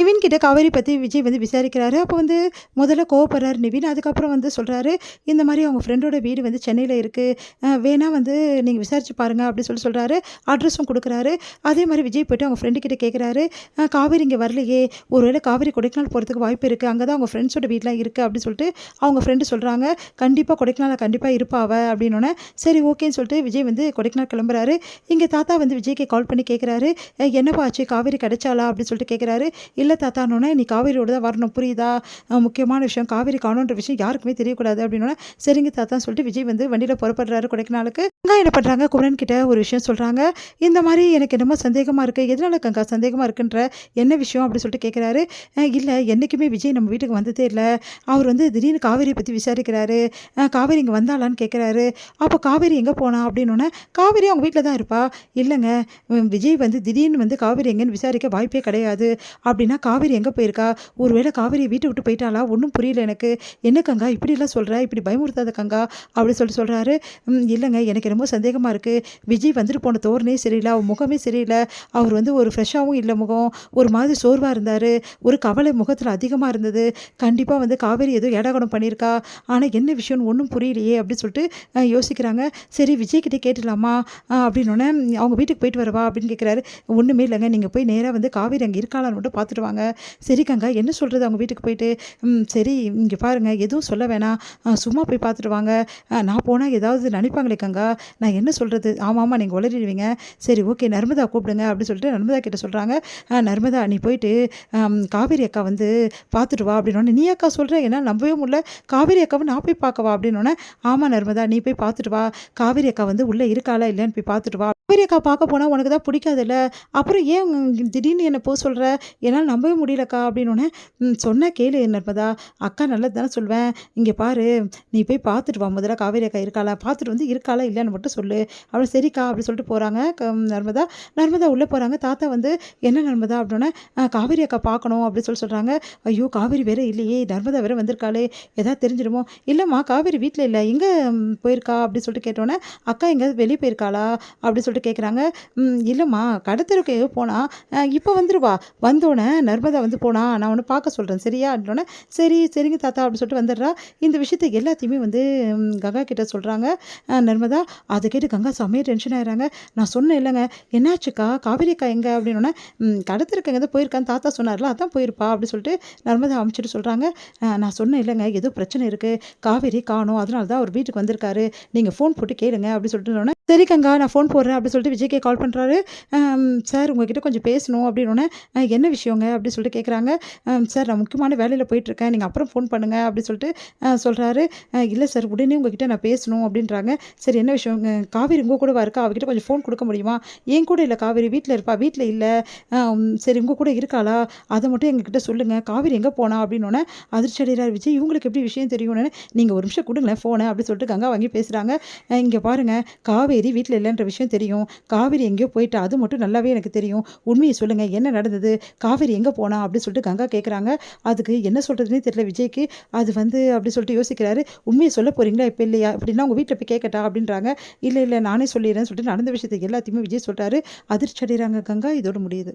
நிவின் கிட்ட காவேரி பற்றி விஜய் வந்து விசாரிக்கிறாரு. அப்போ வந்து முதல்ல கோவப்படுறாரு நிவின். அதுக்கப்புறம் வந்து சொல்கிறாரு, இந்த மாதிரி அவங்க ஃப்ரெண்டோட வீடு வந்து சென்னையில் இருக்குது, வேணா வந்து நீங்கள் விசாரிச்சு பாருங்கள் அப்படின்னு சொல்கிறாரு. அட்ரஸும் கொடுக்குறாரு. அதே மாதிரி விஜய் போய்ட்டு அவங்க ஃப்ரெண்டு கிட்ட கேட்குறாரு, காவேரி இங்கே வரலையே, ஒருவேளை காவேரி கொடைக்கானல் போகிறதுக்கு வாய்ப்பு இருக்குது, அங்கே தான் அவங்க ஃப்ரெண்ட்ஸோட வீட்லாம் இருக்குது அப்படின்னு சொல்லிட்டு அவங்க ஃப்ரெண்டு சொல்கிறாங்க. கண்டிப்பாக கொடைக்கானல் கண்டிப்பாக இருப்பாவ அப்படின்னோடனே சரி ஓகேன்னு சொல்லிட்டு விஜய் வந்து கொடைக்கானல் கிளம்புறாரு. இங்கே தாத்தா வந்து விஜய்க்கு கால் பண்ணி கேட்குறாரு, என்னப்பா ஆச்சு, காவேரி கிடைச்சாலா அப்படின்னு சொல்லிட்டு கேட்குறாரு. இல்லை தாத்தானோடனே நீ காவேரியோட தான் வரணும் புரியுதா, முக்கியமான விஷயம் காவேரி காணுன்ற விஷயம் யாருக்குமே தெரியக்கூடாது அப்படின்னோடனே சரிங்க தாத்தான்னு சொல்லிட்டு விஜய் வந்து வண்டியில் புறப்படுறாரு கொடைக்கானலுக்கு. கங்கா என்ன பண்ணுறாங்க, குமரன் கிட்ட ஒரு விஷயம் சொல்கிறாங்க. இந்த மாதிரி எனக்கு என்னமோ சந்தேகமாக இருக்குது, எதனால கங்கா சந்தேகமாக இருக்குன்ற என்ன விஷயம் அப்படின்னு சொல்லிட்டு கேட்குறாரு. இல்லை என்றைக்குமே விஜய் நம்ம வீட்டுக்கு வந்ததே இல்லை, அவர் வந்து திடீர்னு காவேரியை பற்றி விசாரிக்கிறாரு, காவேரி இங்கே வந்தாலான்னு கேட்குறாரு. அப்போ காவேரி எங்கே போனா அப்படின்னோடனே காவேரி அவங்க வீட்டில் தான் இருப்பா. இல்லைங்க, விஜய் வந்து திடீர்னு வந்து காவேரி எங்கேன்னு விசாரிக்க வாய்ப்பே கிடையாது. அப்படின்னா காவேரி எங்கே போயிருக்கா, ஒருவேளை காவேரி வீட்டை விட்டு போயிட்டாளா, ஒன்றும் புரியல எனக்கு, என்ன கங்கா இப்படிலாம் சொல்கிற, இப்படி பயமுறுத்தாத கங்கா அப்படின்னு சொல்கிறாரு. இல்லைங்க எனக்கு ரொம்ப சந்தேகமாக இருக்குது, விஜய் வந்துட்டு போன தோரணே சரியில்லை, அவர் முகமே சரியில்லை, அவர் வந்து ஒரு ஃப்ரெஷ்ஷாகவும் இல்லை, முகம் ஒரு மாதிரி சோர்வாக இருந்தார், ஒரு கவலை முகத்தில் அதிகமாக இருந்தது, கண்டிப்பாக வந்து காவேரி ஏதோ ஏடாகடம் பண்ணியிருக்கா, ஆனால் என்ன விஷயம்னு ஒன்றும் புரியலையே அப்படின்னு சொல்லிட்டு யோசிக்கிறாங்க. சரி விஜய்கிட்டே கேட்டுடலாமா அப்படின்னோடனே அவங்க வீட்டுக்கு போயிட்டு வரவா அப்படின்னு கேட்குறாரு. ஒன்றுமே இல்லைங்க, நீங்கள் போய் நேராக வந்து காவேரி அங்கே இருக்காளான்னு மட்டும் பார்த்துட்டு வாங்க. சரி கங்கா என்ன சொல்கிறது அவங்க வீட்டுக்கு போயிட்டு, சரி இங்கே பாருங்கள் எதுவும் சொல்ல வேணாம், சும்மா போய் பார்த்துட்டு வாங்க, நான் போனால் ஏதாவது நினைப்பாங்களே கங்கா, நான் என்ன சொல்கிறது, ஆமாம் நீங்கள் உளறிடுவீங்க, சரி ஓகே நர்மதா கூப்பிடுங்க அப்படின்னு சொல்லிட்டு நர்மதா கிட்ட சொல்கிறாங்க. நர்மதா நீ போயிட்டு காவேரி அக்கா வந்து பார்த்துட்டு வா அப்படின்னோடனே, நீ அக்கா சொல்கிற என்னால் நம்பவே முடியல, காவேரி அக்காவை நான் போய் பார்க்கவா அப்படின்னோடனே, ஆமாம் நர்மதா நீ போய் பார்த்துட்டு வா, காவேரி அக்கா வந்து உள்ளே இருக்காளா இல்லைன்னு போய் பார்த்துட்டு வா, காவேரி அக்கா பார்க்க போனால் உனக்கு தான் பிடிக்காதுல்ல, அப்புறம் ஏன் திடீர்னு என்னை போக சொல்கிற, என்னால் நம்பவே முடியலக்கா அப்படின்னோடனே, சொன்ன கேளு நர்மதா, அக்கா நல்லது தானே சொல்வேன், இங்கே பாரு நீ போய் பார்த்துட்டு வா, முதல்ல காவேரி அக்கா இருக்காளா பார்த்துட்டு வந்து இருக்காளா இல்லைன்னு மட்டும் சொல்லு, அவ்வளோ சரிக்கா அப்படி சொல்லிட்டு போகிறாங்க. நர்மதா உள்ளே போகிறாங்க. தாத்தா வந்து என்ன நர்மதா அப்படின்னோடனே, காவேரி அக்கா பார்க்கணும் அப்படின்னு சொல்கிறாங்க. ஐயோ காவேரி வேறு இல்லையே, நர்மதா வேறு வந்திருக்காளே, எதாவது தெரிஞ்சிடுமோ, இல்லைம்மா காவேரி வீட்டில் இல்லை, எங்கே போயிருக்கா அப்படின்னு சொல்லிட்டு கேட்டோன்னே, அக்கா எங்கேயாவது வெளியே போயிருக்காளா அப்படின்னு சொல்லிட்டு கேட்குறாங்க. இல்லைம்மா கடத்தருக்கு போனால் இப்போ வந்துடுவா, வந்தோடனே நர்மதா வந்து போனா நான் ஒன்று பார்க்க சொல்கிறேன் சரியா அப்படின்னோடனே, சரிங்க தாத்தா அப்படின்னு சொல்லிட்டு வந்துடுறா. இந்த விஷயத்தை எல்லாத்தையுமே வந்து கங்கா கிட்ட சொல்கிறாங்க நர்மதா. அதை கேட்டு கங்கா செம்மையாக டென்ஷன் ஆகிறாங்க. நான் சொன்னேன் இல்லைங்க, என்னாச்சுக்கா காவேரி அக்கா எங்கே அப்படின்னோடனே, கடத்தருக்கு எங்கே தான் போயிருக்கான்னு தாத்தா சொன்னார்ல அதான் போயிருப்பா அப்படின்னு சொல்லிட்டு நர்மதா அமைச்சிட்டு சொல்கிறாங்க. நான் சொன்னேன் இல்லைங்க ஏதோ பிரச்சனை இருக்குது, காவேரி காணோம், அதனால தான் அவர் வீட்டுக்கு வந்திருக்காரு, நீங்கள் ஃபோன் போட்டு கேளுங்க அப்படின்னு சொல்லிட்டு, சரி கங்கா நான் ஃபோன் போடுறேன் அப்படின்னு சொல்லிட்டு விஜய்க்கே கால் பண்ணுறாரு. சார் உங்ககிட்ட கொஞ்சம் பேசணும் அப்படின்னோடனே, என்ன விஷயங்க அப்படின்னு சொல்லிட்டு கேட்குறாங்க. சார் நான் முக்கியமான வேலையில் போயிட்டுருக்கேன், நீங்கள் அப்புறம் ஃபோன் பண்ணுங்கள் அப்படின்னு சொல்லிட்டு சொல்கிறாரு. இல்லை சார் உடனே உங்ககிட்ட நான் பேசணும் அப்படின்றாங்க. சரி என்ன விஷயம், காவேரி உங்கள் கூடவா இருக்கா, அவகிட்ட கொஞ்சம் ஃபோன் கொடுக்க முடியுமா, என் கூட இல்லை காவேரி வீட்டில் இருப்பா, வீட்டில் இல்லை, சரி உங்கள் கூட இருக்காளா அதை மட்டும் எங்ககிட்ட சொல்லுங்கள், காவேரி எங்கே போனா அப்படின்னோடனே அதிர்ச்சி அடைகிறார் விஜய். இவங்களுக்கு எப்படி விஷயம் தெரியும்னு, நீங்கள் ஒரு நிமிஷம் கொடுங்களேன் ஃபோனை அப்படின்னு சொல்லிட்டு கங்கா வாங்கி பேசுகிறாங்க. இங்கே பாருங்கள் காவேரி வீட்டில் இல்லைன்ற விஷயம் தெரியும், காவேரி எங்கேயோ போயிட்டா அது மட்டும் நல்லாவே எனக்கு தெரியும், உண்மையை சொல்லுங்கள் என்ன நடந்தது, காவேரி எங்கே போனா அப்படின்னு சொல்லிட்டு கங்கா கேட்குறாங்க. அதுக்கு என்ன சொல்கிறதுனே தெரியல விஜய்க்கு. அது வந்து அப்படி சொல்லிட்டு யோசிக்கிறாரு. உண்மையை சொல்ல போகிறீங்களா இப்போ இல்லையா அப்படின்னா உங்கள் வீட்டில் போய் கேட்கட்டா அப்படின்றாங்க. இல்லை நானே சொல்லிடுறேன்னு சொல்லிட்டு நடந்த விஷயத்தை எல்லாத்தையுமே விஜய் சொல்கிறாரு. அதிர்ச்சி அடைகிறாங்க கங்கா. இதோட முடியுது.